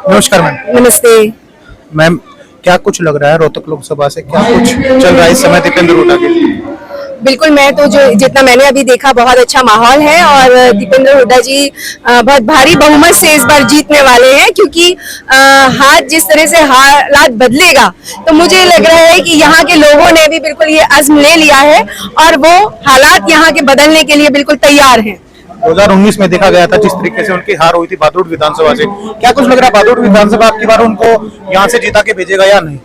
नमस्कार मैम। नमस्ते। मैम, क्या कुछ लग रहा है रोहतक लोकसभा से, क्या कुछ चल रहा है इस समय दीपेंद्र हुड्डा के लिए? बिल्कुल, मैं तो जो जितना मैंने अभी देखा बहुत अच्छा माहौल है और दीपेंद्र हुड्डा जी बहुत भारी बहुमत से इस बार जीतने वाले हैं, क्योंकि हाथ जिस तरह से हालात बदलेगा तो मुझे लग रहा है कि यहाँ के लोगों ने भी बिल्कुल ये अज़्म ले लिया है और वो हालात यहाँ के बदलने के लिए बिल्कुल तैयार हैं। 2019 में देखा गया था जिस तरीके से उनकी हार हुई थी बादुड़ विधानसभा से, क्या कुछ लग रहा है बादुड़ विधानसभा आपकी बार उनको यहाँ से जिता के भेजेगा या नहीं?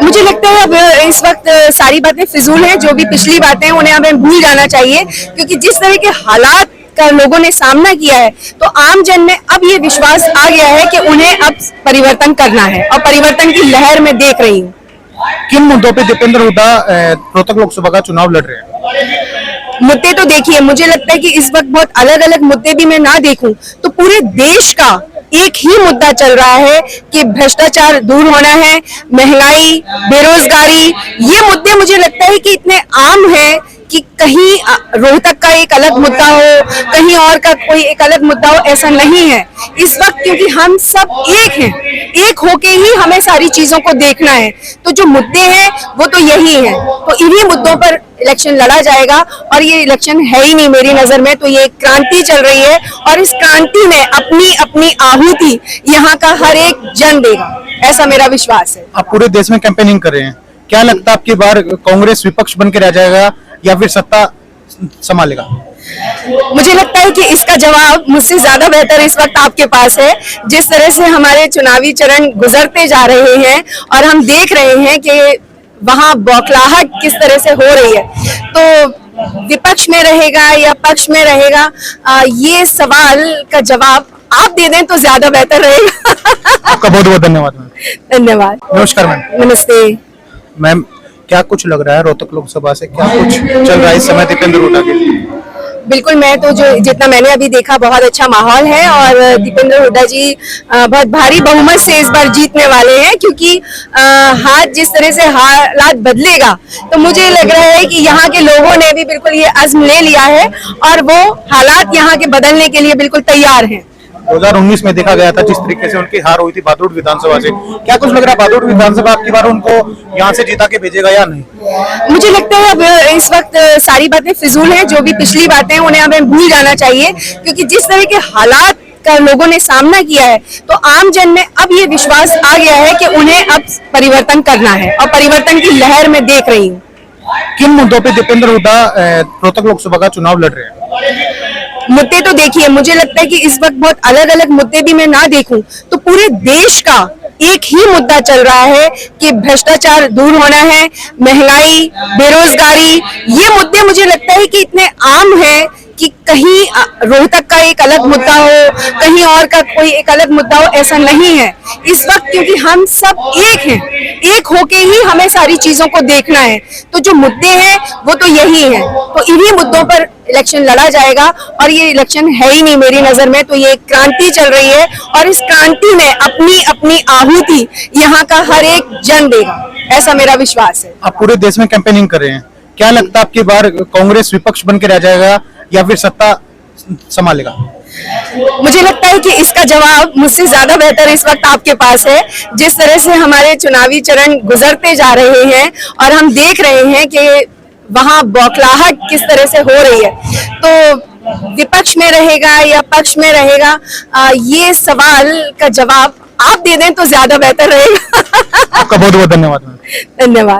मुझे लगता है अब इस वक्त सारी बातें फिजूल हैं, जो भी पिछली बातें हैं उन्हें हमें भूल जाना चाहिए, क्योंकि जिस तरह के हालात का लोगों ने सामना किया है तो आम जन में अब ये विश्वास आ गया है कि उन्हें अब परिवर्तन करना है और परिवर्तन की लहर में देख रही हूँ। किन मुद्दों पे दीपेंद्र हुड्डा रोहतक लोकसभा का चुनाव लड़ रहे हैं? मुद्दे तो देखिए, मुझे लगता है कि इस वक्त बहुत अलग अलग मुद्दे भी मैं ना देखूं तो पूरे देश का एक ही मुद्दा चल रहा है कि भ्रष्टाचार दूर होना है, महंगाई, बेरोजगारी। ये मुद्दे मुझे लगता है कि इतने आम हैं कि कहीं रोहतक का एक अलग मुद्दा हो, कहीं और का कोई एक अलग मुद्दा हो, ऐसा नहीं है इस वक्त, क्योंकि हम सब एक हैं, एक होके ही हमें सारी चीजों को देखना है। तो जो मुद्दे हैं वो तो यही हैं, तो इन्हीं मुद्दों पर इलेक्शन लड़ा जाएगा और ये इलेक्शन है ही नहीं मेरी नजर में, तो ये क्रांति चल रही है और इस क्रांति में अपनी अपनी आहुति यहाँ का हर एक जन देगा, ऐसा मेरा विश्वास है। आप पूरे देश में कैंपेनिंग कर रहे हैं, क्या लगता है आपकी बार कांग्रेस विपक्ष बन के रह जाएगा या फिर सत्ता संभालेगा? मुझे लगता है कि इसका जवाब मुझसे ज्यादा बेहतर इस वक्त आपके पास है। जिस तरह से हमारे चुनावी चरण गुजरते जा रहे हैं और हम देख रहे हैं कि वहां बौखलाहट किस तरह से हो रही है, तो विपक्ष में रहेगा या पक्ष में रहेगा, ये सवाल का जवाब आप दे दें तो ज्यादा बेहतर रहेगा। आपका बहुत बहुत धन्यवाद मैम। धन्यवाद। नमस्कार मैम। नमस्ते। मैम, क्या कुछ लग रहा है रोहतक लोकसभा से, क्या कुछ चल रहा है इस समय दीपेंद्र हुड्डा के लिए? बिल्कुल, मैं तो जो जितना मैंने अभी देखा बहुत अच्छा माहौल है और दीपेंद्र हुड्डा जी बहुत भारी बहुमत से इस बार जीतने वाले हैं, क्योंकि हाथ जिस तरह से हालात बदलेगा तो मुझे लग रहा है कि यहाँ के लोगों ने भी बिल्कुल ये अज़्म ले लिया है और वो हालात यहाँ के बदलने के लिए बिल्कुल तैयार हैं। 2019 में देखा गया था जिस तरीके से उनकी हार हुई थी बादुड़ विधानसभा से, क्या कुछ लग रहा है बादुड़ विधानसभा आपकी बार उनको यहाँ से जिता के भेजेगा या नहीं? मुझे लगता है अब इस वक्त सारी बातें फिजूल हैं, जो भी पिछली बातें हैं उन्हें हमें भूल जाना चाहिए, क्योंकि जिस तरह के हालात का लोगों ने सामना किया है तो आम जन में अब ये विश्वास आ गया है कि उन्हें अब परिवर्तन करना है और परिवर्तन की लहर में देख रही हूँ। किन मुद्दों पे दीपेंद्र हुड्डा रोहतक लोकसभा का चुनाव लड़ रहे हैं? मुद्दे तो देखिए, मुझे लगता है कि इस वक्त बहुत अलग अलग मुद्दे भी मैं ना देखूं तो पूरे देश का एक ही मुद्दा चल रहा है कि भ्रष्टाचार दूर होना है, महंगाई, बेरोजगारी। ये मुद्दे मुझे लगता है कि इतने आम हैं कि कहीं रोहतक का एक अलग मुद्दा हो, कहीं और का कोई एक अलग मुद्दा हो, ऐसा नहीं है इस वक्त, क्योंकि हम सब एक हैं, एक होके ही हमें सारी चीजों को देखना है। तो जो मुद्दे हैं वो तो यही हैं, तो इन्हीं मुद्दों पर इलेक्शन लड़ा जाएगा और ये इलेक्शन है ही नहीं मेरी नजर में, तो ये क्रांति चल रही है और इस क्रांति में अपनी अपनी आहुति यहाँ का हर एक जन देगा, ऐसा मेरा विश्वास है। आप पूरे देश में कैंपेनिंग कर रहे हैं, क्या लगता है आपकी बार कांग्रेस विपक्ष बन के रह जाएगा या फिर सत्ता संभालेगा? मुझे लगता है कि इसका जवाब मुझसे ज्यादा बेहतर इस वक्त आपके पास है। जिस तरह से हमारे चुनावी चरण गुजरते जा रहे हैं और हम देख रहे हैं कि वहां बौखलाहट किस तरह से हो रही है, तो विपक्ष में रहेगा या पक्ष में रहेगा, ये सवाल का जवाब आप दे दें तो ज्यादा बेहतर रहेगा। आपका बहुत बहुत धन्यवाद मैम। धन्यवाद।